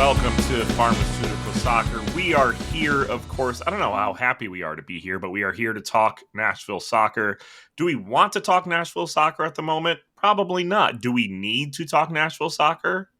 welcome to Pharmaceutical Soccer. We are here, of course. I don't know how happy we are to be here, but we are here to talk Nashville soccer. Do we want to talk Nashville soccer at the moment? Probably not. Do we need to talk Nashville soccer?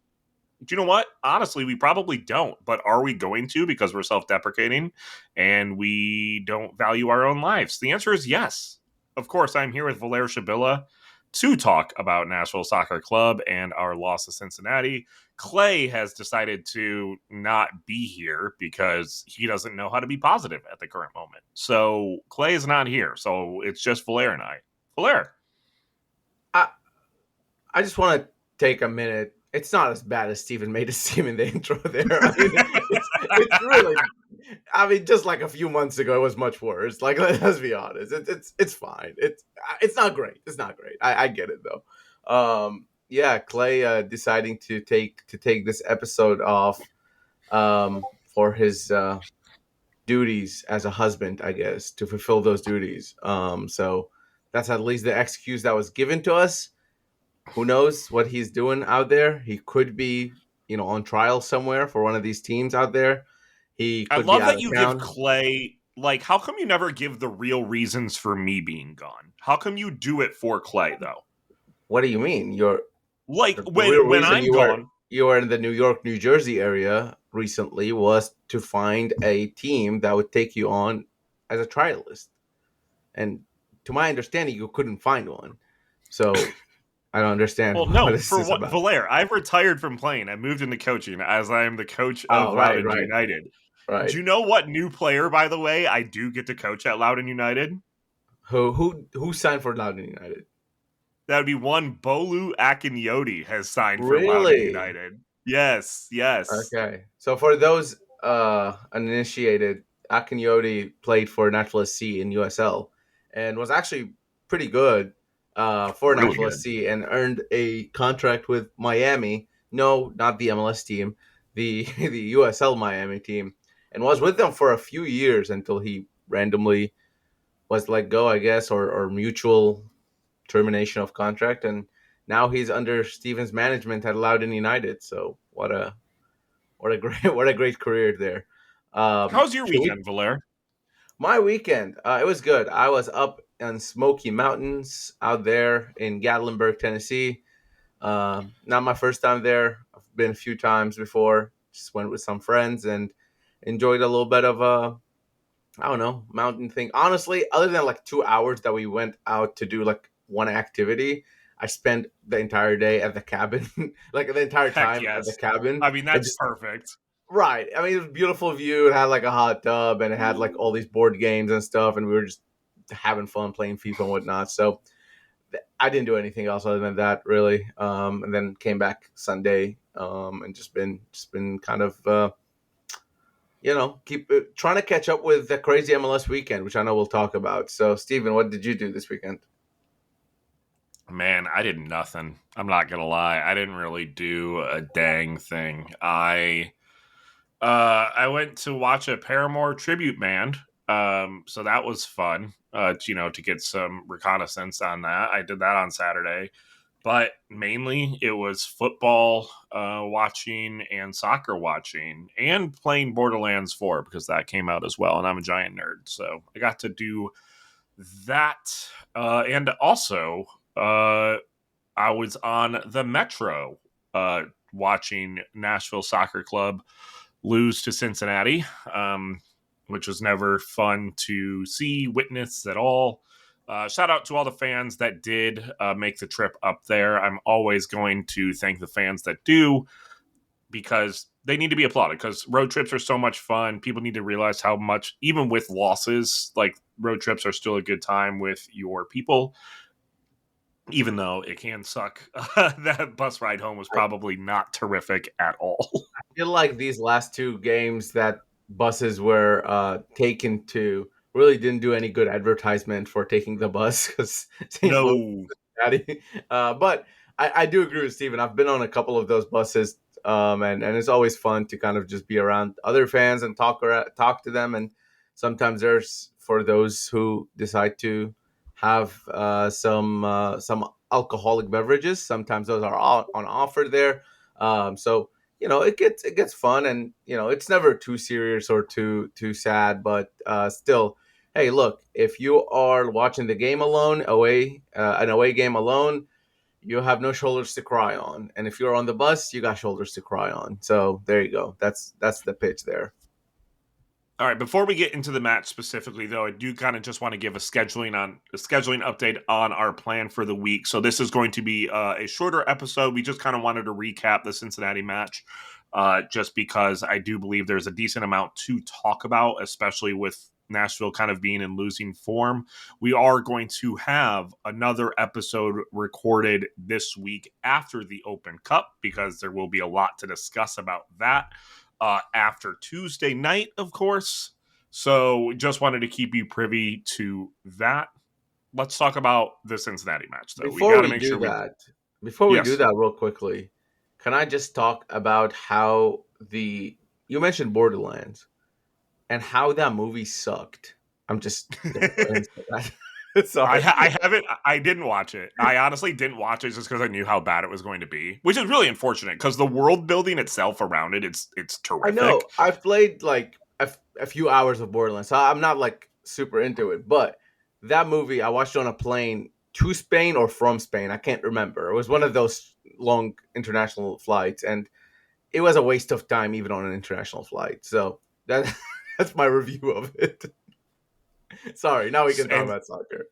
Do you know what? Honestly, we probably don't. But are we going to because we're self-deprecating and we don't value our own lives? The answer is yes. Of course, I'm here with Valer Shabilla to talk about Nashville Soccer Club and our loss to Cincinnati. Clay has decided to not be here because he doesn't know how to be positive at the current moment. So Clay is not here. So it's just Valer and I. Valer. I just want to take a minute. It's not as bad as Steven made it seem in the intro there. I mean, it's really. I mean, just like a few months ago, it was much worse. Like, let's be honest. It's fine. It's not great. It's not great. I get it though. Yeah, Clay deciding to take this episode off for his duties as a husband, I guess, to fulfill those duties. So that's at least the excuse that was given to us. Who knows what he's doing out there? He could be, on trial somewhere for one of these teams out there. He I could be love out that of you give town. Clay, like, how come you never give the real reasons for me being gone? How come you do it for Clay, though? What do you mean? Like, The real when reason I'm gone, you were in the New York, New Jersey area recently was to find a team that would take you on as a trialist. And to my understanding, you couldn't find one. So I don't understand well, what no, this for is what, about. Valer, I've retired from playing. I moved into coaching as I am the coach of Oh, right, Loudoun right, United. Do right. you know what new player, by the way, I do get to coach at Loudoun United? Who signed for Loudoun United? That would be one Bolu Akinyoti has signed for Loudoun Really? United. Yes, yes. Okay. So for those uninitiated, Akinyoti played for Nashville SC in USL and was actually pretty good for Really Nashville good. SC and earned a contract with Miami. No, not the MLS team, the the USL Miami team, and was with them for a few years until he randomly was let go, I guess, or mutual termination of contract, and now he's under Steven's management at Loudoun United. So what a great what a great career there. How's your Should we? weekend, Valer? My weekend, it was good. I was up in Smoky Mountains out there in Gatlinburg, Tennessee. Not my first time there. I've been a few times before. Just went with some friends and enjoyed a little bit of a I don't know mountain thing. Honestly, other than like 2 hours that we went out to do like one activity, I spent the entire day at the cabin, like the entire Heck time at the yes. cabin. I mean, I that's just perfect. Right. I mean, it was a beautiful view. It had like a hot tub and it had like all these board games and stuff. And we were just having fun playing FIFA and whatnot. So I didn't do anything else other than that, really. And then came back Sunday and just been kind of, keep trying to catch up with the crazy MLS weekend, which I know we'll talk about. So, Steven, what did you do this weekend? Man, I did nothing. I'm not gonna lie. I didn't really do a dang thing. I went to watch a Paramore tribute band. So that was fun. To get some reconnaissance on that. I did that on Saturday. But mainly it was football watching and soccer watching and playing Borderlands 4 because that came out as well. And I'm a giant nerd. So I got to do that. And also, I was on the Metro watching Nashville Soccer Club lose to Cincinnati, which was never fun to see, witness at all. Shout out to all the fans that did make the trip up there. I'm always going to thank the fans that do because they need to be applauded because road trips are so much fun. People need to realize how much, even with losses, like road trips are still a good time with your people, even though it can suck. That bus ride home was I probably not terrific at all. feel like these last two games that buses were taken to really didn't do any good advertisement for taking the bus because St. Louis No. Cincinnati. But I do agree with Steven. I've been on a couple of those buses, and it's always fun to kind of just be around other fans and talk to them. And sometimes there's for those who decide to have some alcoholic beverages. Sometimes those are on offer there. So it gets fun, and it's never too serious or too sad. But still, hey, look, if you are watching the game alone, an away game alone, you have no shoulders to cry on, and if you're on the bus, you got shoulders to cry on. So there you go. That's the pitch there. All right, before we get into the match specifically, though, I do kind of just want to give a scheduling update on our plan for the week. So this is going to be a shorter episode. We just kind of wanted to recap the Cincinnati match, just because I do believe there's a decent amount to talk about, especially with Nashville kind of being in losing form. We are going to have another episode recorded this week after the Open Cup because there will be a lot to discuss about that after Tuesday night, of course. So just wanted to keep you privy to that. Let's talk about the Cincinnati match, though. We Before got to we make do sure we. that, before we do Yes. that, real quickly, can I just talk about how the you mentioned Borderlands and how that movie sucked? I'm just gonna go ahead and say that. Sorry. I haven't. I didn't watch it. I honestly didn't watch it just because I knew how bad it was going to be, which is really unfortunate because the world building itself around it's I know terrific. I've played like a few hours of Borderlands, so I'm not like super into it. But that movie, I watched on a plane to Spain or from Spain. I can't remember. It was one of those long international flights, and it was a waste of time even on an international flight. So that that's my review of it. Sorry, now we can talk And about soccer.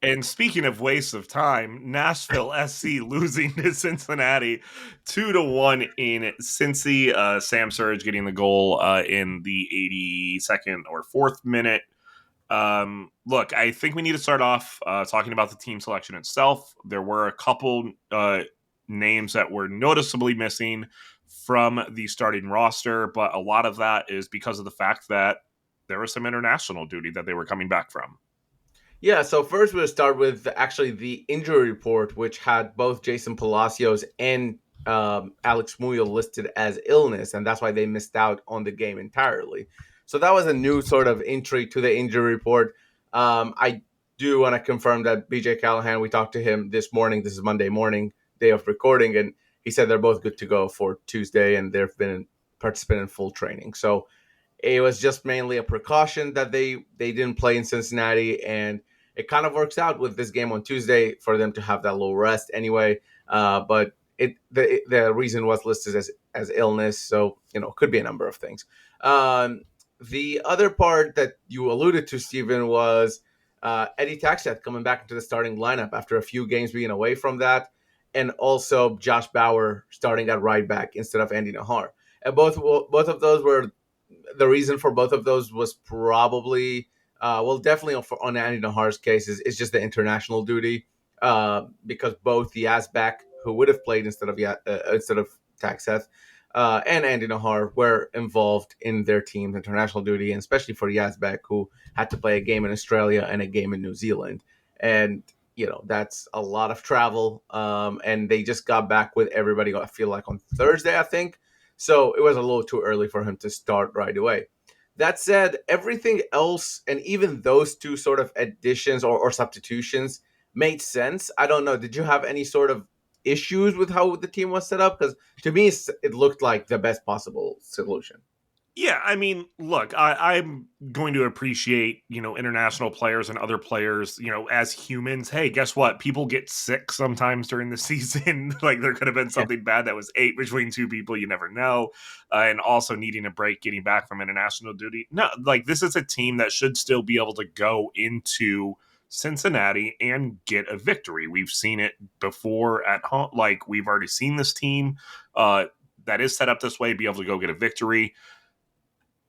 And speaking of waste of time, Nashville SC losing to Cincinnati 2-1 in Cincy. Sam Surge getting the goal in the 82nd or 4th minute. Look, I think we need to start off talking about the team selection itself. There were a couple names that were noticeably missing from the starting roster, but a lot of that is because of the fact that there was some international duty that they were coming back from. Yeah, so first we'll start with actually the injury report, which had both Jason Palacios and Alex Muyl listed as illness, and that's why they missed out on the game entirely. So that was a new sort of entry to the injury report. I do want to confirm that BJ Callahan, we talked to him this morning. This is Monday morning, day of recording, and he said they're both good to go for Tuesday, and they've been participating in full training. So it was just mainly a precaution that they didn't play in Cincinnati, and it kind of works out with this game on Tuesday for them to have that little rest anyway. But the reason was listed as illness, so could be a number of things. The other part that you alluded to, Stephen, was Eddie Taxet coming back into the starting lineup after a few games being away from that, and also Josh Bauer starting at right back instead of Andy Nahar. And both of those were the reason for both of those was probably definitely on Andy Nahar's case is just the international duty, because both the Yazbek, who would have played instead of Taxeth, and Andy Nahar were involved in their team's international duty, and especially for Yazbek, who had to play a game in Australia and a game in New Zealand, and that's a lot of travel. And they just got back with everybody, I feel like on Thursday, I think. So it was a little too early for him to start right away. That said, everything else, and even those two sort of additions or substitutions, made sense. I don't know. Did you have any sort of issues with how the team was set up? Because to me, it looked like the best possible solution. Yeah, I mean, look, I'm going to appreciate, international players and other players, as humans. Hey, guess what? People get sick sometimes during the season. Like there could have been something bad that was ate between two people. You never know. And also needing a break, getting back from international duty. No, like this is a team that should still be able to go into Cincinnati and get a victory. We've seen it before at home. Like we've already seen this team that is set up this way, be able to go get a victory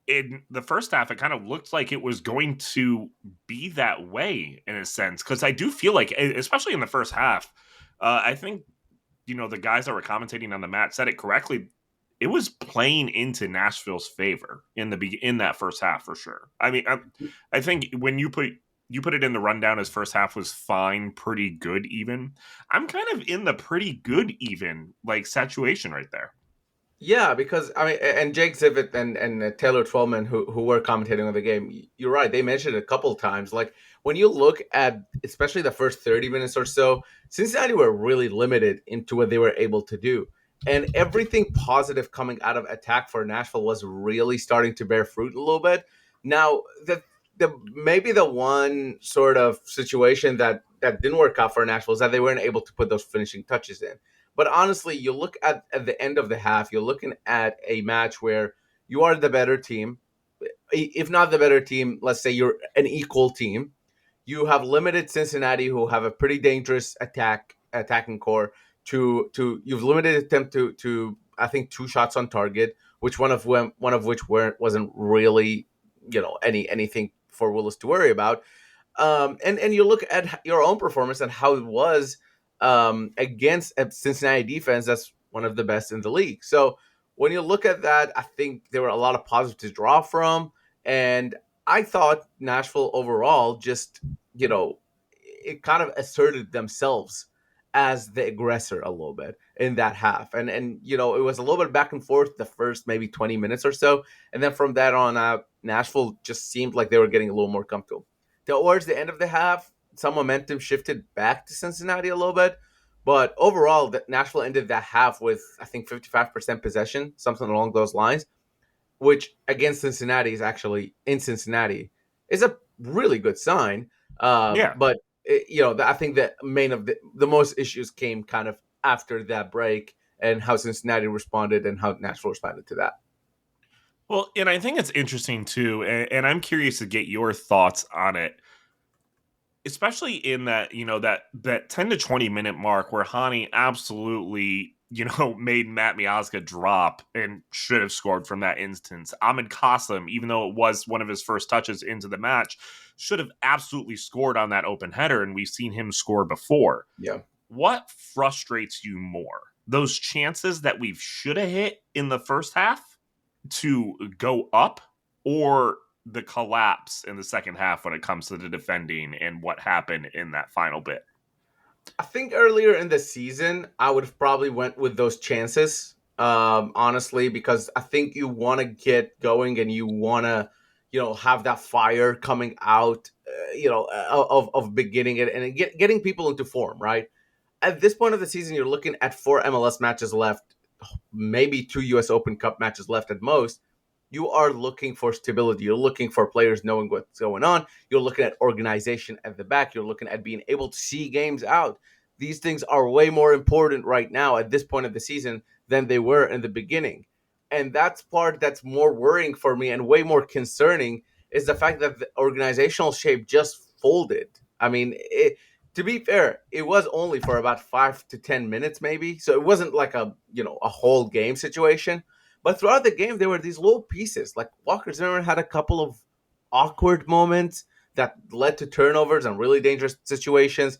in the first half, it kind of looked like it was going to be that way in a sense. Because I do feel like, especially in the first half, I think the guys that were commentating on the match said it correctly. It was playing into Nashville's favor in that first half for sure. I mean, I think when you put it in the rundown as first half was fine, pretty good even. I'm kind of in the pretty good even like situation right there. Yeah, because I mean, and Jake Zivit and Taylor Twellman, who were commentating on the game, you're right. They mentioned it a couple times. Like when you look at, especially the first 30 minutes or so, Cincinnati were really limited into what they were able to do. And everything positive coming out of attack for Nashville was really starting to bear fruit a little bit. Now, the maybe the one sort of situation that didn't work out for Nashville is that they weren't able to put those finishing touches in. But honestly, you look at the end of the half, you're looking at a match where you are the better team. If not the better team, let's say you're an equal team. You have limited Cincinnati, who have a pretty dangerous attacking core. To you've limited attempt to I think 2 shots on target, which one of which wasn't really anything for Willis to worry about. And you look at your own performance and how it was against a Cincinnati defense that's one of the best in the league. So when you look at that, I think there were a lot of positives to draw from, and I thought Nashville overall just it kind of asserted themselves as the aggressor a little bit in that half, and it was a little bit back and forth the first maybe 20 minutes or so, and then from that on out, Nashville just seemed like they were getting a little more comfortable. Towards the end of the half, some momentum shifted back to Cincinnati a little bit. But overall, Nashville ended that half with, I think, 55% possession, something along those lines, which against Cincinnati is actually in Cincinnati is a really good sign. Yeah. But, I think that main of the most issues came kind of after that break and how Cincinnati responded and how Nashville responded to that. Well, and I think it's interesting too, and I'm curious to get your thoughts on it, especially in that that 10 to 20 minute mark where Hani absolutely made Matt Miazga drop and should have scored from that instance. Ahmed Qasim, even though it was one of his first touches into the match, should have absolutely scored on that open header, and we've seen him score before. Yeah. What frustrates you more? Those chances that we should have hit in the first half to go up, or the collapse in the second half when it comes to the defending and what happened in that final bit? I think earlier in the season, I would have probably went with those chances. Honestly, because I think you want to get going and you want to, have that fire coming out, of beginning it and getting people into form, right? At this point of the season, you're looking at 4 MLS matches left, maybe 2 US Open Cup matches left at most. You are looking for stability. You're looking for players knowing what's going on. You're looking at organization at the back. You're looking at being able to see games out. These things are way more important right now at this point of the season than they were in the beginning. And that's part that's more worrying for me and way more concerning is the fact that the organizational shape just folded. I mean, to be fair, it was only for about 5 to 10 minutes, maybe. So it wasn't like a whole game situation. But throughout the game, there were these little pieces. Like Walker Zimmerman had a couple of awkward moments that led to turnovers and really dangerous situations.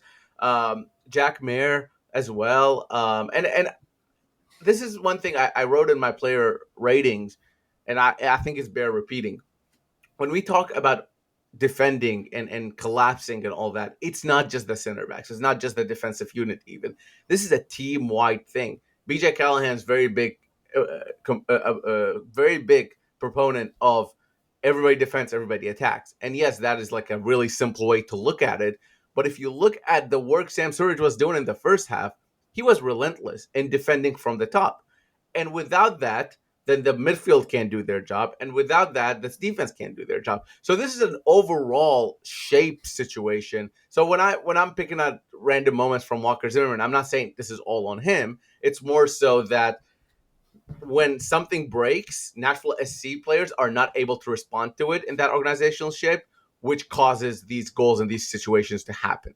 Jack Mayer as well. And this is one thing I wrote in my player ratings, and I think it's bear repeating. When we talk about defending and collapsing and all that, it's not just the center backs. It's not just the defensive unit even. This is a team-wide thing. BJ Callahan's very big proponent of everybody defends, everybody attacks. And yes, that is like a really simple way to look at it. But if you look at the work Sam Surridge was doing in the first half, he was relentless in defending from the top. And without that, then the midfield can't do their job. And without that, the defense can't do their job. So this is an overall shape situation. So when I'm picking out random moments from Walker Zimmerman, I'm not saying this is all on him. It's more so that when something breaks, Nashville SC players are not able to respond to it in that organizational shape, which causes these goals and these situations to happen.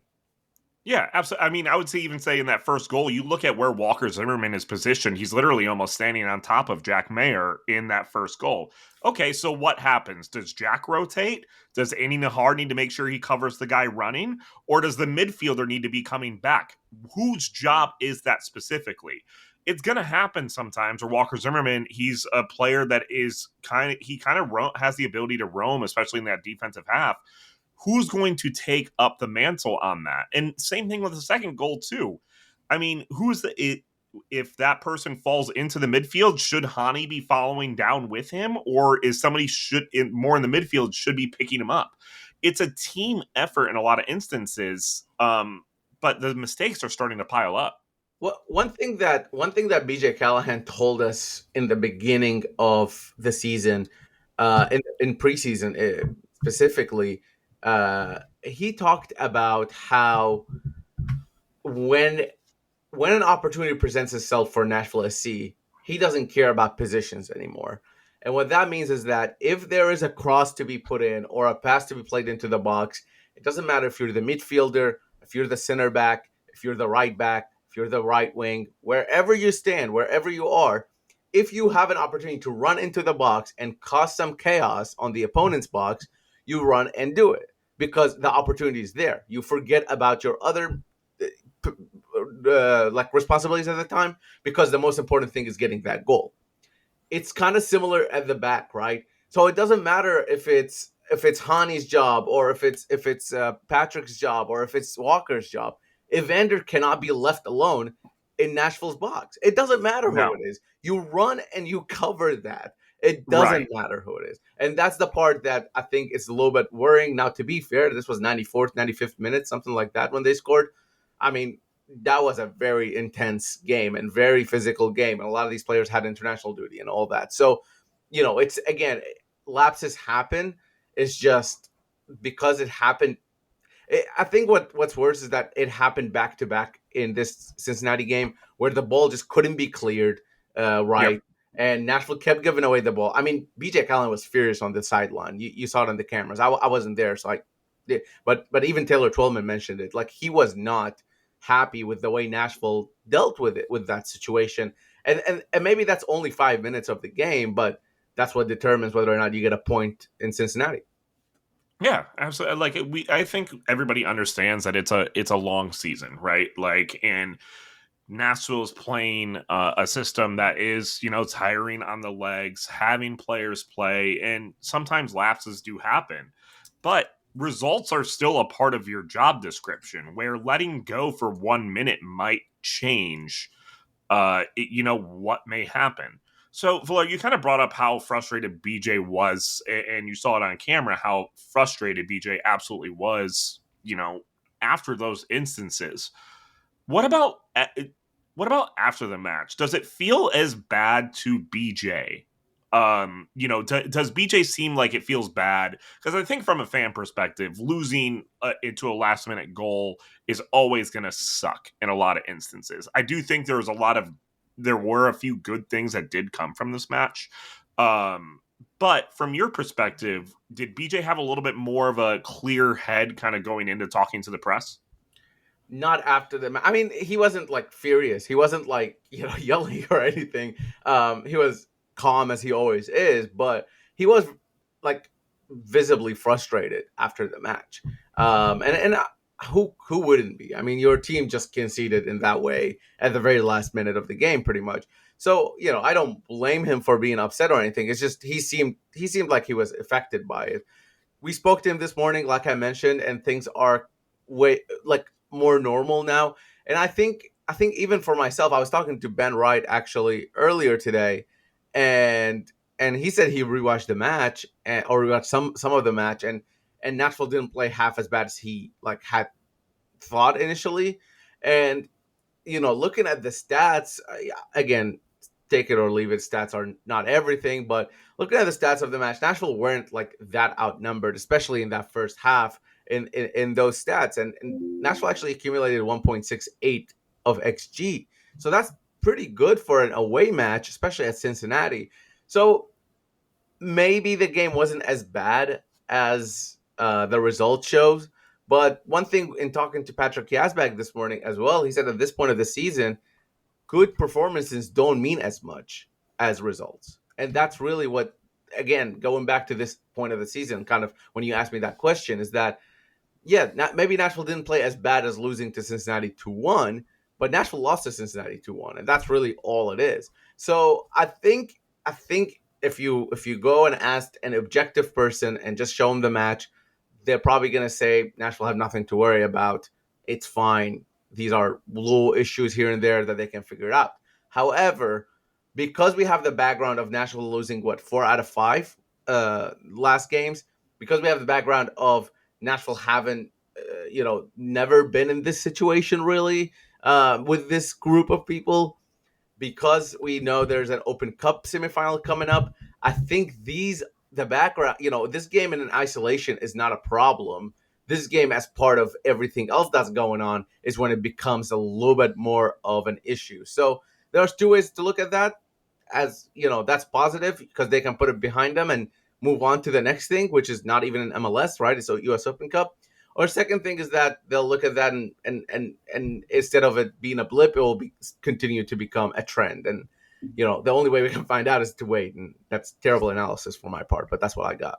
Yeah, absolutely. I mean, I would say even say in that first goal, you look at where Walker Zimmerman is positioned. He's literally almost standing on top of Jack Mayer in that first goal. Okay, so what happens? Does Jack rotate? Does Andy Nahar need to make sure he covers the guy running? Or does the midfielder need to be coming back? Whose job is that specifically? It's going to happen sometimes where Walker Zimmerman, he's a player that is has the ability to roam, especially in that defensive half. Who's going to take up the mantle on that? And same thing with the second goal too. I mean, if that person falls into the midfield, should Hani be following down with him, or is somebody more in the midfield should be picking him up? It's a team effort in a lot of instances, but the mistakes are starting to pile up. Well, one thing that BJ Callahan told us in the beginning of the season, in preseason specifically, he talked about how when when an opportunity presents itself for Nashville SC, he doesn't care about positions anymore. And what that means is that if there is a cross to be put in or a pass to be played into the box, it doesn't matter if you're the midfielder, if you're the center back, if you're the right back, if you're the right wing, wherever you stand, wherever you are, if you have an opportunity to run into the box and cause some chaos on the opponent's box, you run and do it because the opportunity is there. You forget about your other like responsibilities at the time because the most important thing is getting that goal. It's kind of similar at the back, right? So it doesn't matter if it's Hani's job or if it's Patrick's job or if it's Walker's job. Evander cannot be left alone in Nashville's box. It doesn't matter who No, it is. You run and you cover that. It doesn't right. matter who it is. And that's the part that I think is a little bit worrying. Now, to be fair, this was 94th, 95th minute, something like that when they scored. I mean, that was a very intense game and very physical game. And a lot of these players had international duty and all that. So, it's again, lapses happen. It's just because it happened. I think what's worse is that it happened back to back in this Cincinnati game where the ball just couldn't be cleared Yep. right. And Nashville kept giving away the ball. I mean, BJ Callen was furious on the sideline. You saw it on the cameras. I wasn't there, so but even Taylor Twellman mentioned it. Like he was not happy with the way Nashville dealt with it with that situation. And maybe that's only 5 minutes of the game, but that's what determines whether or not you get a point in Cincinnati. Yeah, absolutely. Like I think everybody understands that it's a long season, right? Like, and Nashville's playing a system that is, tiring on the legs, having players play, and sometimes lapses do happen. But results are still a part of your job description, where letting go for 1 minute might change what may happen. So, Villa, you kind of brought up how frustrated BJ was, and you saw it on camera how frustrated BJ absolutely was, after those instances. What about what about after the match? Does it feel as bad to BJ? Does BJ seem like it feels bad? Because I think from a fan perspective, losing into a last minute goal is always going to suck in a lot of instances. I do think there were a few good things that did come from this match. But from your perspective, did BJ have a little bit more of a clear head kind of going into talking to the press? Not after the I mean, he wasn't like furious. He wasn't like, yelling or anything. He was calm as he always is, but he was like visibly frustrated after the match. And who wouldn't be? I mean, your team just conceded in that way at the very last minute of the game, pretty much. So, I don't blame him for being upset or anything. It's just he seemed like he was affected by it. We spoke to him this morning, like I mentioned, and things are way like more normal now. And I think even for myself, I was talking to Ben Wright actually earlier today, and he said he rewatched the match or rewatched some of the match, and Nashville didn't play half as bad as he like had thought initially. And looking at the stats, again, take it or leave it. Stats are not everything, but looking at the stats of the match, Nashville weren't like that outnumbered, especially in that first half in those stats. And Nashville actually accumulated 1.68 of XG. So that's pretty good for an away match, especially at Cincinnati. So maybe the game wasn't as bad as the result shows. But one thing in talking to Patrick Yazbek this morning as well, he said at this point of the season, good performances don't mean as much as results. And that's really what, again, going back to this point of the season, kind of when you asked me that question, is that, yeah, maybe Nashville didn't play as bad as losing to Cincinnati 2-1, but Nashville lost to Cincinnati 2-1, and that's really all it is. So I think if you go and ask an objective person and just show them the match, they're probably going to say Nashville have nothing to worry about. It's fine. These are little issues here and there that they can figure out. However, because we have the background of Nashville losing 4 out of 5 last games, because we have the background of Nashville haven't never been in this situation really. with this group of people, because we know there's an Open Cup semifinal coming up. I think the background, this game in an isolation is not a problem. This game, as part of everything else that's going on, is when it becomes a little bit more of an issue. So there's two ways to look at that. As that's positive because they can put it behind them and move on to the next thing, which is not even an MLS, right? It's a US Open Cup. Or second thing is that they'll look at that and instead of it being a blip, it will continue to become a trend. And the only way we can find out is to wait. And that's terrible analysis for my part, but that's what I got.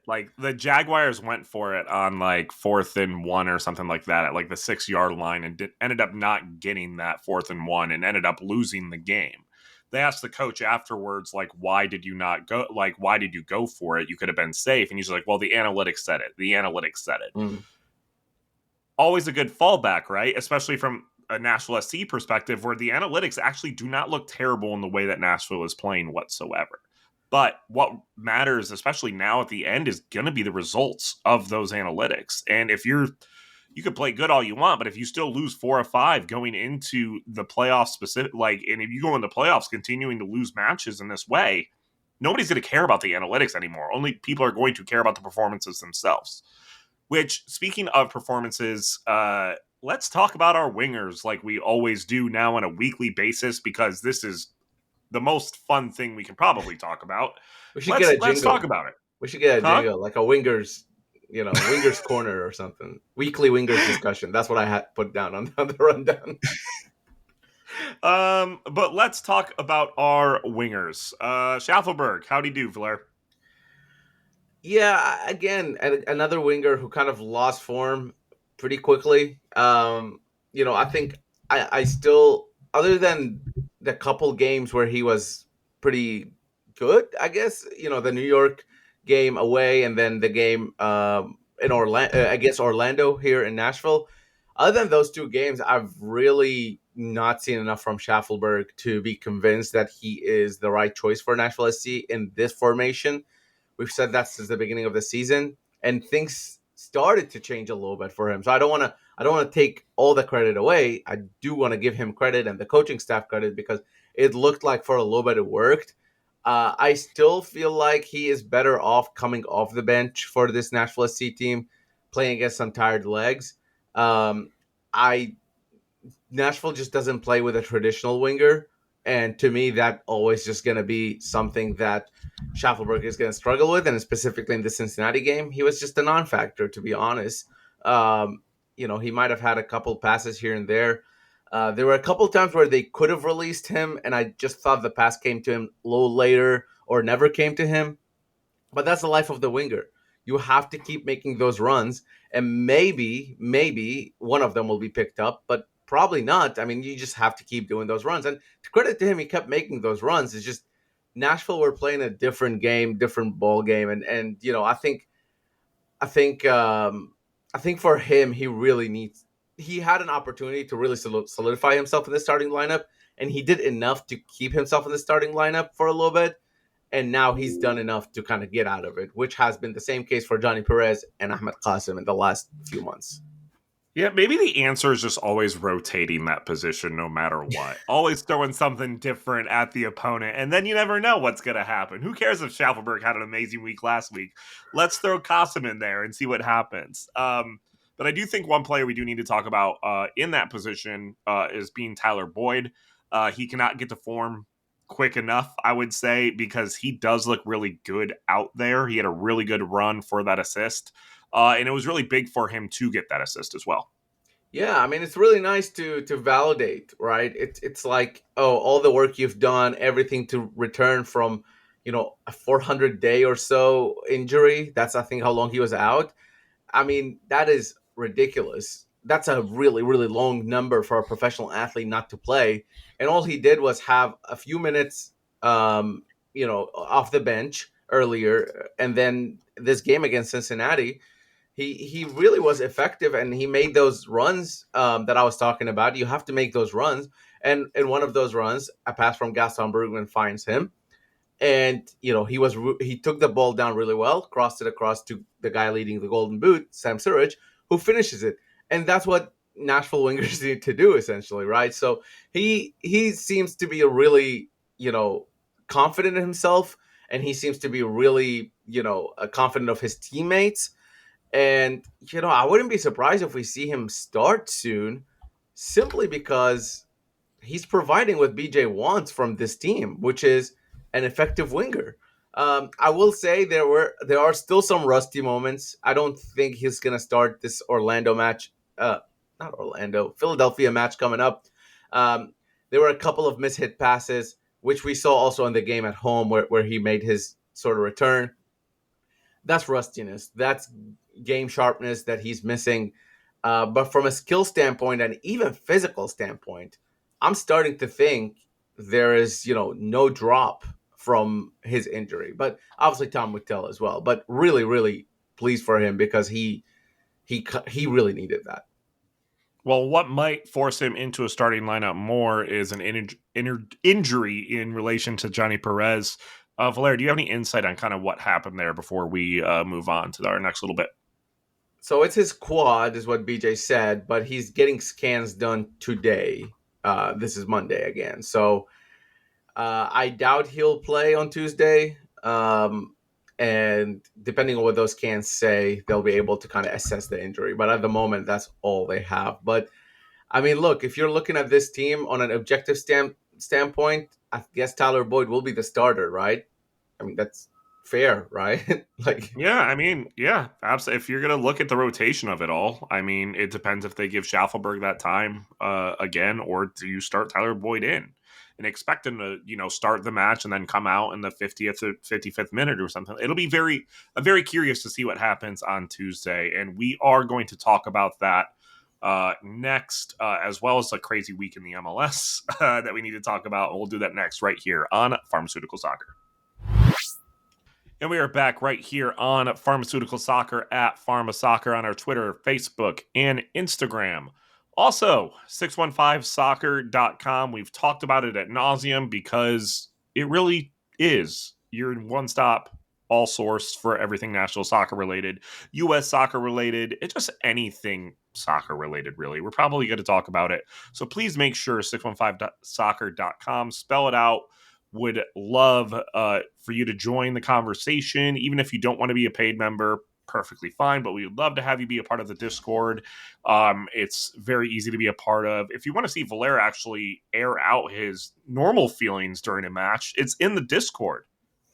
Like the Jaguars went for it on like 4th and 1 or something like that at like the 6-yard line and ended up not getting that 4th and 1 and ended up losing the game. They asked the coach afterwards, like, why did you not go? Like, why did you go for it? You could have been safe. And he's like, well, the analytics said it. The analytics said it. Always a good fallback, right? Especially from a Nashville SC perspective, where the analytics actually do not look terrible in the way that Nashville is playing whatsoever. But what matters, especially now at the end, is going to be the results of those analytics. And if you could play good all you want, but if you still lose 4 or 5 going into the playoffs specific, and if you go in the playoffs continuing to lose matches in this way, nobody's going to care about the analytics anymore. Only people are going to care about the performances themselves. Which, speaking of performances, let's talk about our wingers like we always do now on a weekly basis, because this is the most fun thing we can probably talk about. We should get a jingle. Let's talk about it. We should get a jingle, like a wingers, wingers corner or something. Weekly wingers discussion. That's what I had put down on the rundown. But let's talk about our wingers. Schaffelberg, how'd he do, Vlair? Yeah, again, another winger who kind of lost form pretty quickly. I think I still, other than the couple games where he was pretty good, I guess, the New York game away and then the game in Orlando against Orlando here in Nashville. Other than those 2 games, I've really not seen enough from Schaffelberg to be convinced that he is the right choice for Nashville SC in this formation. We've said that since the beginning of the season, and things started to change a little bit for him. So I don't want to take all the credit away. I do want to give him credit and the coaching staff credit, because it looked like for a little bit it worked. I still feel like he is better off coming off the bench for this Nashville SC team, playing against some tired legs. Nashville just doesn't play with a traditional winger. And to me, that always just going to be something that Schaffelberg is going to struggle with. And specifically in the Cincinnati game, he was just a non-factor, to be honest. He might have had a couple passes here and there. There were a couple times where they could have released him, and I just thought the pass came to him a little later or never came to him. But that's the life of the winger. You have to keep making those runs, and maybe one of them will be picked up, but probably not. I mean, you just have to keep doing those runs. And to credit to him, he kept making those runs. It's just Nashville were playing a different game, different ball game, and I think for him, he had an opportunity to really solidify himself in the starting lineup, and he did enough to keep himself in the starting lineup for a little bit. And now he's done enough to kind of get out of it, which has been the same case for Johnny Perez and Ahmed Qasim in the last few months. Yeah, maybe the answer is just always rotating that position no matter what. Always throwing something different at the opponent, and then you never know what's going to happen. Who cares if Schaffelberg had an amazing week last week? Let's throw Qasim in there and see what happens. But I do think one player we do need to talk about in that position is being Tyler Boyd. He cannot get to form quick enough, I would say, because he does look really good out there. He had a really good run for that assist. And it was really big for him to get that assist as well. Yeah, I mean, it's really nice to validate, right? It's like, oh, all the work you've done, everything to return from, a 400-day or so injury. That's, I think, how long he was out. I mean, that is ridiculous. That's a really, really long number for a professional athlete not to play. And all he did was have a few minutes, off the bench earlier. And then this game against Cincinnati, he really was effective, and he made those runs that I was talking about. You have to make those runs. And in one of those runs, a pass from Gaston Bergman finds him. And, he took the ball down really well, crossed it across to the guy leading the Golden Boot, Sam Surridge, who finishes it. and that's what Nashville wingers need to do essentially, right? So he seems to be a really, confident in himself, and he seems to be really, confident of his teammates. And I wouldn't be surprised if we see him start soon, simply because he's providing what BJ wants from this team, which is an effective winger. I will say there are still some rusty moments. I don't think he's gonna start this Orlando match. Not Orlando, Philadelphia match coming up. Um, there were a couple of mishit passes, which we saw also in the game at home, where he made his sort of return. That's rustiness. That's game sharpness that he's missing. But from a skill standpoint and even physical standpoint, I'm starting to think there is, no drop from his injury. But obviously Tom would tell as well. But really, really pleased for him, because he really needed that. Well, what might force him into a starting lineup more is an injury in relation to Johnny Perez. Valera, do you have any insight on kind of what happened there before we move on to our next little bit? So it's his quad, is what BJ said, but he's getting scans done today. This is Monday again. So I doubt he'll play on Tuesday. And depending on what those scans say, they'll be able to kind of assess the injury. But at the moment, that's all they have. But I mean, look, if you're looking at this team on an objective standpoint, I guess Tyler Boyd will be the starter, right? I mean, that's fair, right? Like, Yeah, I mean, yeah, absolutely. If you're going to look at the rotation of it all, I mean, it depends if they give Schaffelberg that time again, or do you start Tyler Boyd in and expect him to, start the match and then come out in the 50th or 55th minute or something. It'll be very curious to see what happens on Tuesday. And we are going to talk about that next, as well as a crazy week in the MLS that we need to talk about. We'll do that next right here on Pharmaceutical Soccer. And we are back right here on Pharmaceutical Soccer at Pharma Soccer on our Twitter, Facebook, and Instagram. Also, 615soccer.com. We've talked about it at nauseum because it really is your one stop, all source for everything national soccer related, U.S. soccer related, it's just anything soccer related, really. We're probably going to talk about it. So please make sure 615soccer.com, spell it out. Would love for you to join the conversation. Even if you don't want to be a paid member, perfectly fine, but we would love to have you be a part of the Discord. It's very easy to be a part of. If you want to see Valera actually air out his normal feelings during a match, it's in the Discord.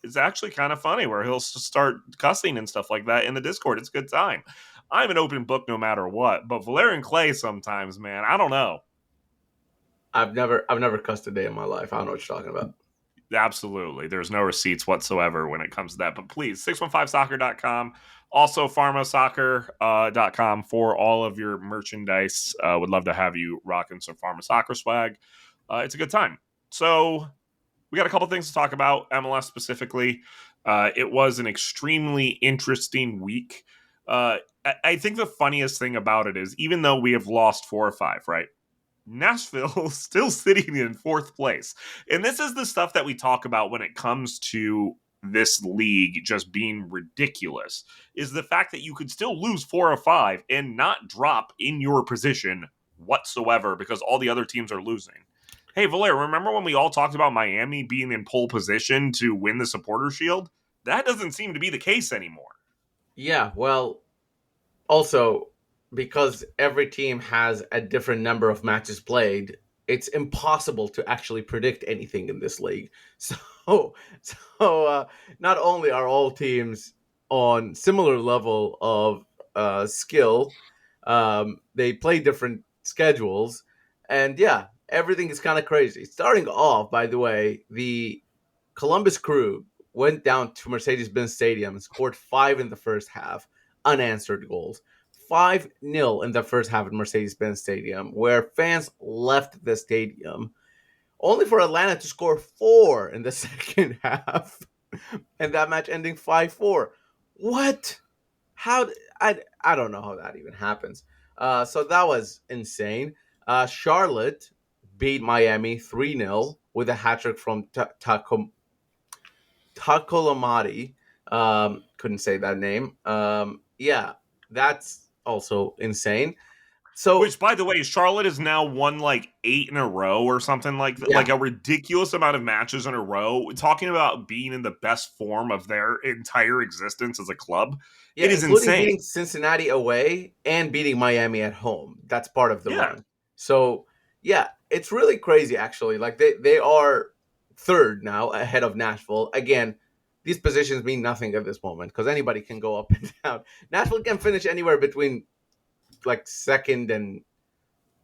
It's actually kind of funny where he'll start cussing and stuff like that in the Discord. It's a good time. I'm an open book no matter what, but Valera and Clay sometimes, man, I don't know. I've never cussed a day in my life. I don't know what you're talking about. Absolutely. There's no receipts whatsoever when it comes to that. But please, 615soccer.com. Also, pharmasoccer.com for all of your merchandise. Would love to have you rocking some Pharma Soccer swag. It's a good time. So, we got a couple things to talk about, MLS specifically. It was an extremely interesting week. I think the funniest thing about it is, even though we have lost 4 or 5, right? Nashville still sitting in 4th place. And this is the stuff that we talk about when it comes to this league just being ridiculous, is the fact that you could still lose 4 or 5 and not drop in your position whatsoever because all the other teams are losing. Hey, Valera, remember when we all talked about Miami being in pole position to win the Supporter Shield? That doesn't seem to be the case anymore. Yeah, well, also, because every team has a different number of matches played, it's impossible to actually predict anything in this league. So, so not only are all teams on similar level of skill, they play different schedules, and yeah, everything is kind of crazy. Starting off, by the way, the Columbus Crew went down to Mercedes-Benz Stadium and scored 5 in the first half, unanswered goals. 5-0 in the first half at Mercedes-Benz Stadium, where fans left the stadium, only for Atlanta to score 4 in the second half, and that match ending 5-4. What? How? I don't know how that even happens. So that was insane. Charlotte beat Miami 3-0 with a hat trick from Takolamati. Couldn't say that name. Yeah, that's also insane. So Which, by the way, Charlotte has now won like 8 in a row or something like that, like yeah, a ridiculous amount of matches in a row. Talking about being in the best form of their entire existence as a club, yeah, it is including insane. beating Cincinnati away and beating Miami at home. That's part of the Yeah, run. So yeah, it's really crazy actually. Like they are third now ahead of Nashville. Again, these positions mean nothing at this moment because anybody can go up and down. Nashville can finish anywhere between like second and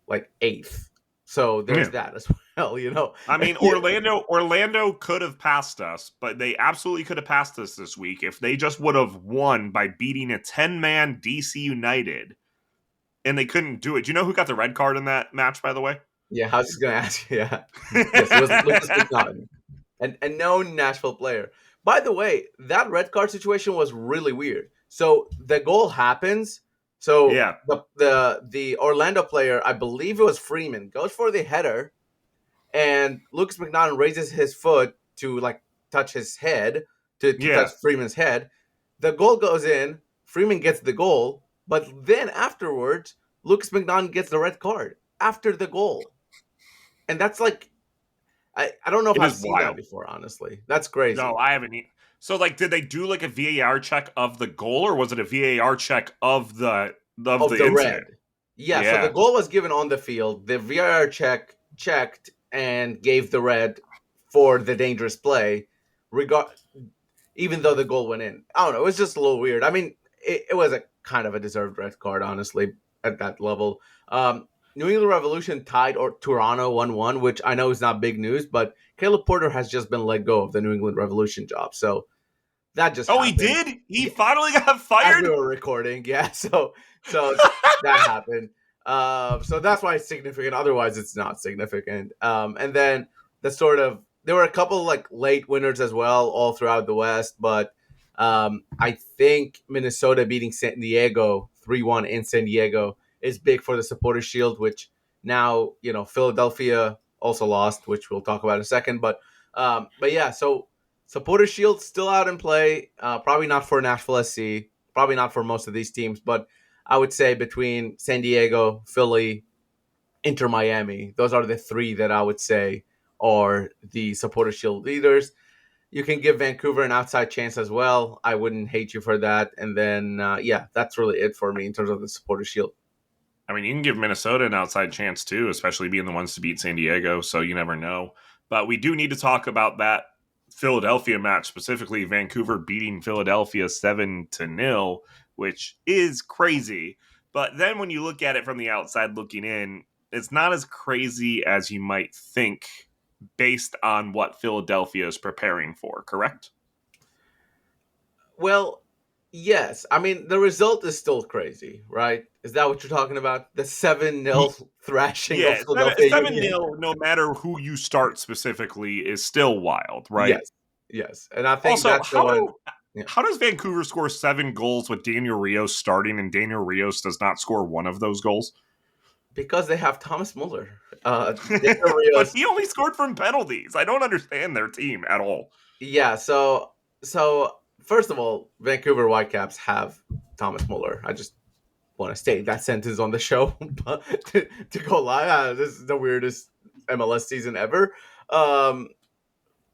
like eighth. So there's yeah. that as well, you know. I mean, Yeah, Orlando could have passed us, but they absolutely could have passed us this week if they just would have won by beating a 10-man DC United, and they couldn't do it. Do you know who got the red card in that match, by the way? yeah, I was just gonna ask you. Yeah. Yes, it was Lucas McNaughton. And known Nashville player. By the way, that red card situation was really weird. So the goal happens. So Yeah, the Orlando player, I believe it was Freeman, goes for the header, and Lucas McNaughton raises his foot to like touch his head, to touch yeah. Freeman's head. The goal goes in. Freeman gets the goal, but then afterwards, Lucas McNaughton gets the red card after the goal, and that's like I don't know if It I've is seen that wild. before, honestly. That's No, crazy. I haven't. So, like, did they do like a VAR check of the goal, or was it a VAR check of Of the the red. incident? Yeah, so the Yeah. goal was given on the field. The VAR checked and gave the red for the dangerous play, regard even though the goal went in. I don't know. It was just a little weird. I mean, it was a kind of a deserved red card, honestly, at that level. New England Revolution tied or Toronto 1-1, which I know is not big news, but Caleb Porter has just been let go of the New England Revolution job. So that just Oh, he happened. did. He Yeah, finally got as we fired. were recording. Yeah, so that happened. So that's why it's significant. Otherwise, it's not significant. And then the sort of there were a couple like late winners as well, all throughout the West. But I think Minnesota beating San Diego 3-1 in San Diego is big for the Supporters Shield, which now Philadelphia also lost, which we'll talk about in a second. But yeah, so Supporters Shield still out in play. Probably not for Nashville SC. Probably not for most of these teams, but I would say between San Diego, Philly, Inter Miami, those are the three that I would say are the Supporters Shield leaders. You can give Vancouver an outside chance as well. I wouldn't hate you for that. And then, yeah, that's really it for me in terms of the Supporters Shield. I mean, you can give Minnesota an outside chance too, especially being the ones to beat San Diego. So you never know. But we do need to talk about that Philadelphia match, specifically Vancouver beating Philadelphia 7-0, which is crazy. But then when you look at it from the outside looking in, it's not as crazy as you might think based on what Philadelphia is preparing for, correct? Well, yes. I mean, the result is still crazy, right? Is that what you're talking about? The 7-0 thrashing of Yeah, Philadelphia 7 Union? 0, no matter who you start specifically, is still wild, right? Yes. Yes. And I think Also, that's the one. Yeah. how does Vancouver score 7 goals with Daniel Rios starting, and Daniel Rios does not score one of those goals? Because they have Thomas Muller. Daniel But Rios. he only scored from penalties. I don't understand their team at all. Yeah. So first of all, Vancouver Whitecaps have Thomas Muller. I just want to state that sentence on the show, but to go live, this is the weirdest MLS season ever. Um,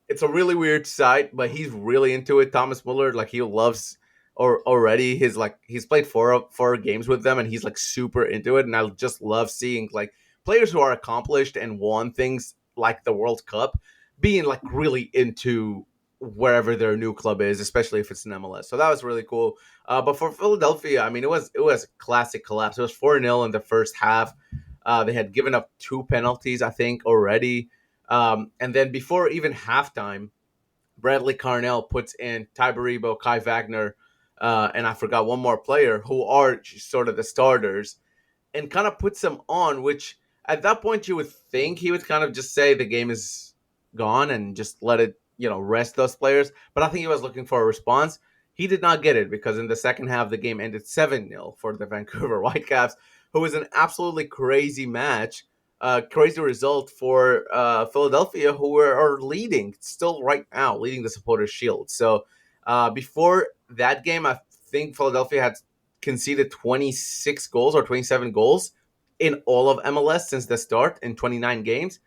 it's a really weird sight, but he's really into it. Thomas Muller, like he loves or already his like he's played four games with them, and he's like super into it. And I just love seeing like players who are accomplished and won things like the World Cup being like really into wherever their new club is, especially if it's an MLS. So that was really cool. But for Philadelphia, I mean, it was a classic collapse. It was 4-0 in the first half. They had given up two penalties, I think, already. And then before even halftime, Bradley Carnell puts in Ty Baribo, Kai Wagner, and I forgot one more player who are sort of the starters, and kind of puts them on, which at that point you would think he would kind of just say the game is gone and just let it, rest those players. But I think he was looking for a response. He did not get it because in the second half, the game ended 7-0 for the Vancouver Whitecaps, who was an absolutely crazy match. Crazy result for Philadelphia, who are leading still right now, leading the Supporters Shield. So before that game, I think Philadelphia had conceded 26 goals or 27 goals in all of MLS since the start in 29 games.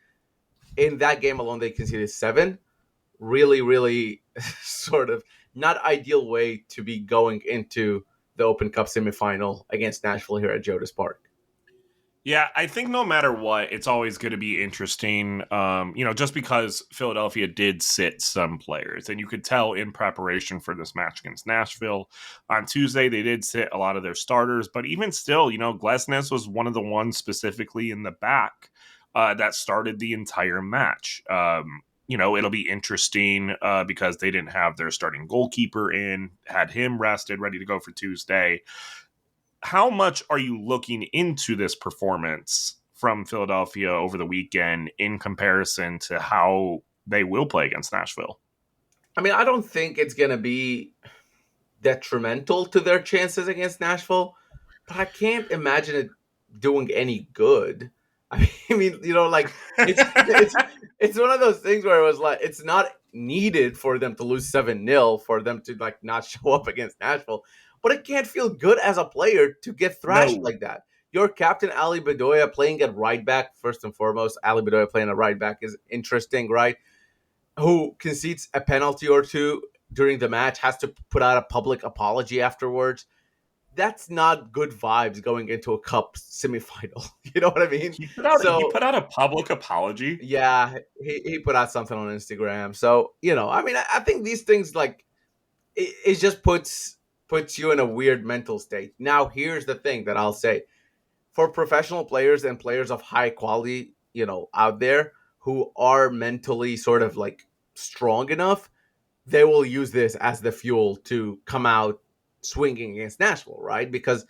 In that game alone, they conceded 7. Really, really sort of not ideal way to be going into the Open Cup semifinal against Nashville here at Geodis Park. Yeah, I think no matter what, it's always going to be interesting. Just because Philadelphia did sit some players, and you could tell in preparation for this match against Nashville on Tuesday, they did sit a lot of their starters. But even still, Glesnes was one of the ones specifically in the back that started the entire match. It'll be interesting because they didn't have their starting goalkeeper in, had him rested, ready to go for Tuesday. How much are you looking into this performance from Philadelphia over the weekend in comparison to how they will play against Nashville? I mean, I don't think it's going to be detrimental to their chances against Nashville, but I can't imagine it doing any good. I mean, like it's one of those things where it was like it's not needed for them to lose 7-0 for them to like not show up against Nashville, but it can't feel good as a player to get thrashed No. like that. Your captain Ali Bedoya playing at right back first and foremost. Ali Bedoya playing at right back is interesting, right? Who concedes a penalty or two during the match, has to put out a public apology afterwards. That's not good vibes going into a cup semifinal. You know what I mean? He So put out a public apology. yeah, he put out something on Instagram. So I mean, I think these things like it just puts you in a weird mental state. Now, here's the thing that I'll say for professional players and players of high quality, out there who are mentally sort of like strong enough, they will use this as the fuel to come out swinging against Nashville, right? Because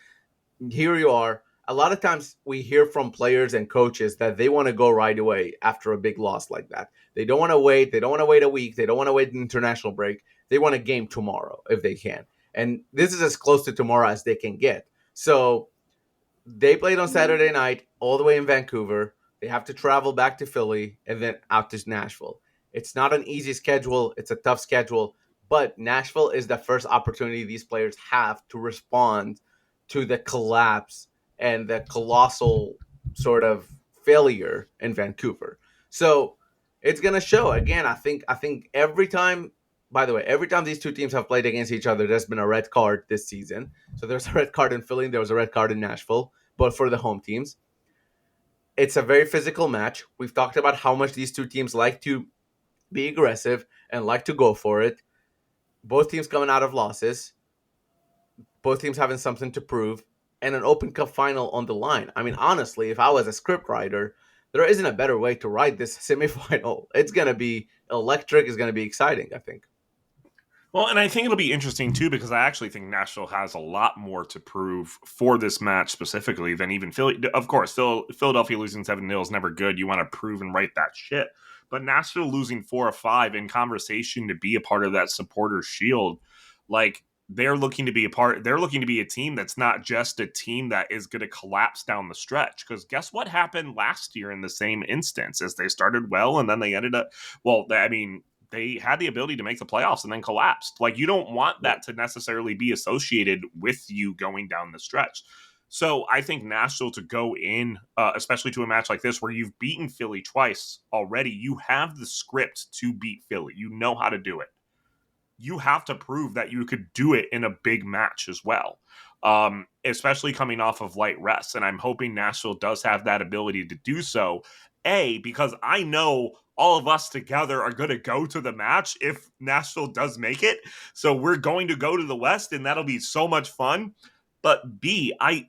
here you are. A lot of times we hear from players and coaches that they want to go right away after a big loss like that. They don't want to wait. They don't want to wait a week. They don't want to wait an international break. They want a game tomorrow if they can. And this is as close to tomorrow as they can get. So they played on Saturday night all the way in Vancouver. They have to travel back to Philly and then out to Nashville. It's not an easy schedule. It's a tough schedule. But Nashville is the first opportunity these players have to respond to the collapse and the colossal sort of failure in Vancouver. So it's gonna show again. I think every time. By the way, every time these two teams have played against each other, there's been a red card this season. So there's a red card in Philly, there was a red card in Nashville, but for the home teams. It's a very physical match. We've talked about how much these two teams like to be aggressive and like to go for it. Both teams coming out of losses, both teams having something to prove, and an Open Cup final on the line. I mean, honestly, if I was a script writer, there isn't a better way to write this semifinal. It's going to be electric. It's going to be exciting, I think. Well, and I think it'll be interesting too because I actually think Nashville has a lot more to prove for this match specifically than even Philly. Of course, Philadelphia losing 7-0 is never good. You want to prove and write that shit. But Nashville losing 4-5 in conversation to be a part of that supporter shield, like they're looking to be a part. They're looking to be a team that's not just a team that is going to collapse down the stretch. Because guess what happened last year in the same instance? As they started well and then they ended up. Well, I mean, they had the ability to make the playoffs and then collapsed. Like you don't want that to necessarily be associated with you going down the stretch. So I think Nashville to go in, especially to a match like this where you've beaten Philly twice already, you have the script to beat Philly. You know how to do it. You have to prove that you could do it in a big match as well, especially coming off of light rest. And I'm hoping Nashville does have that ability to do so. Because I know all of us together are going to go to the match if Nashville does make it. So we're going to go to the West, and that'll be so much fun. But B, I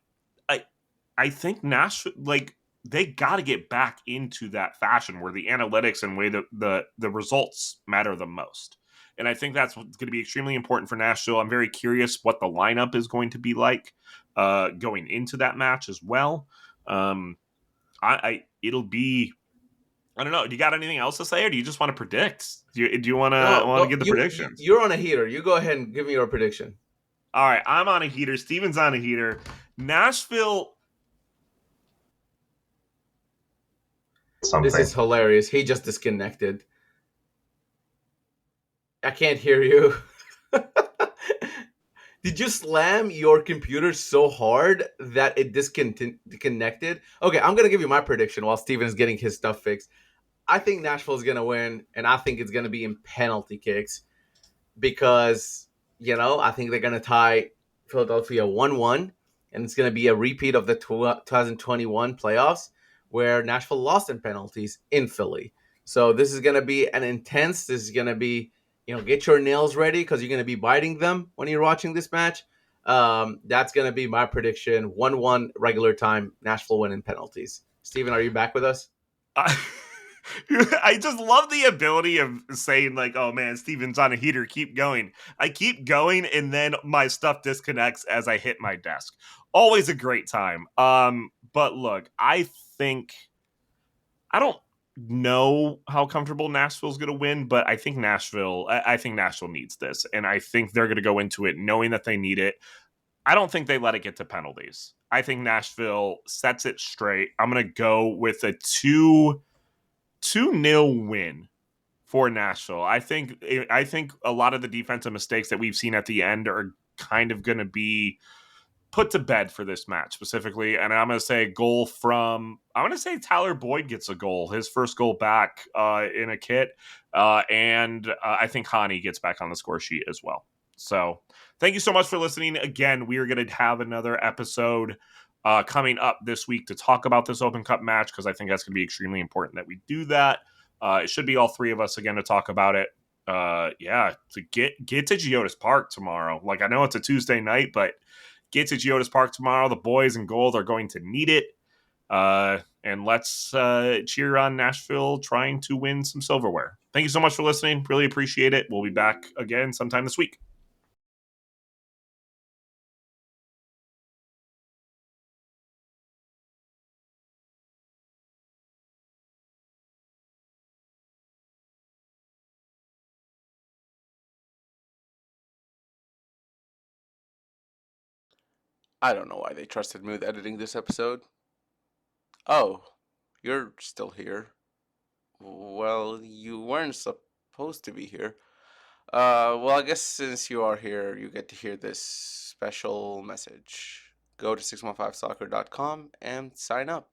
think Nashville, like, they got to get back into that fashion where the analytics and way the results matter the most. And I think that's going to be extremely important for Nashville. I'm very curious what the lineup is going to be like going into that match as well. It'll be. I don't know. Do you got anything else to say, or do you just want to predict? Do you want to No, get the predictions? you're on a heater. You go ahead and give me your prediction. All right, I'm on a heater. Steven's on a heater. Nashville. This is hilarious. He just disconnected. I can't hear you. Did you slam your computer so hard that it disconnected? Okay, I'm gonna give you my prediction while Steven's getting his stuff fixed. I think Nashville's gonna win, and I think it's gonna be in penalty kicks because I think they're gonna tie Philadelphia 1-1, and it's gonna be a repeat of the 2021 playoffs where Nashville lost in penalties in Philly. So this is gonna be an intense. This is gonna be get your nails ready because you're gonna be biting them when you're watching this match. That's gonna be my prediction: 1-1 regular time, Nashville win in penalties. Steven, are you back with us? I, I just love the ability of saying like, "Oh man, Steven's on a heater. Keep going." I keep going, and then my stuff disconnects as I hit my desk. Always a great time. But look, think I don't know how comfortable Nashville's going to win, but I think Nashville needs this, and I think they're going to go into it knowing that they need it. I don't think they let it get to penalties. I think Nashville sets it straight. I'm going to go with a 2-0 win for Nashville. I think a lot of the defensive mistakes that we've seen at the end are kind of going to be put to bed for this match specifically. And I'm going to say Tyler Boyd gets a goal, his first goal back in a kit. And I think Hani gets back on the score sheet as well. So thank you so much for listening. Again, we are going to have another episode coming up this week to talk about this Open Cup match because I think that's going to be extremely important that we do that. It should be all three of us again to talk about it. To get to Geodis Park tomorrow. Like, I know it's a Tuesday night, but get to Geodis Park tomorrow. The boys in gold are going to need it. And let's cheer on Nashville trying to win some silverware. Thank you so much for listening. Really appreciate it. We'll be back again sometime this week. I don't know why they trusted me with editing this episode. Oh, you're still here. Well, you weren't supposed to be here. Well, I guess since you are here, you get to hear this special message. Go to 615soccer.com and sign up.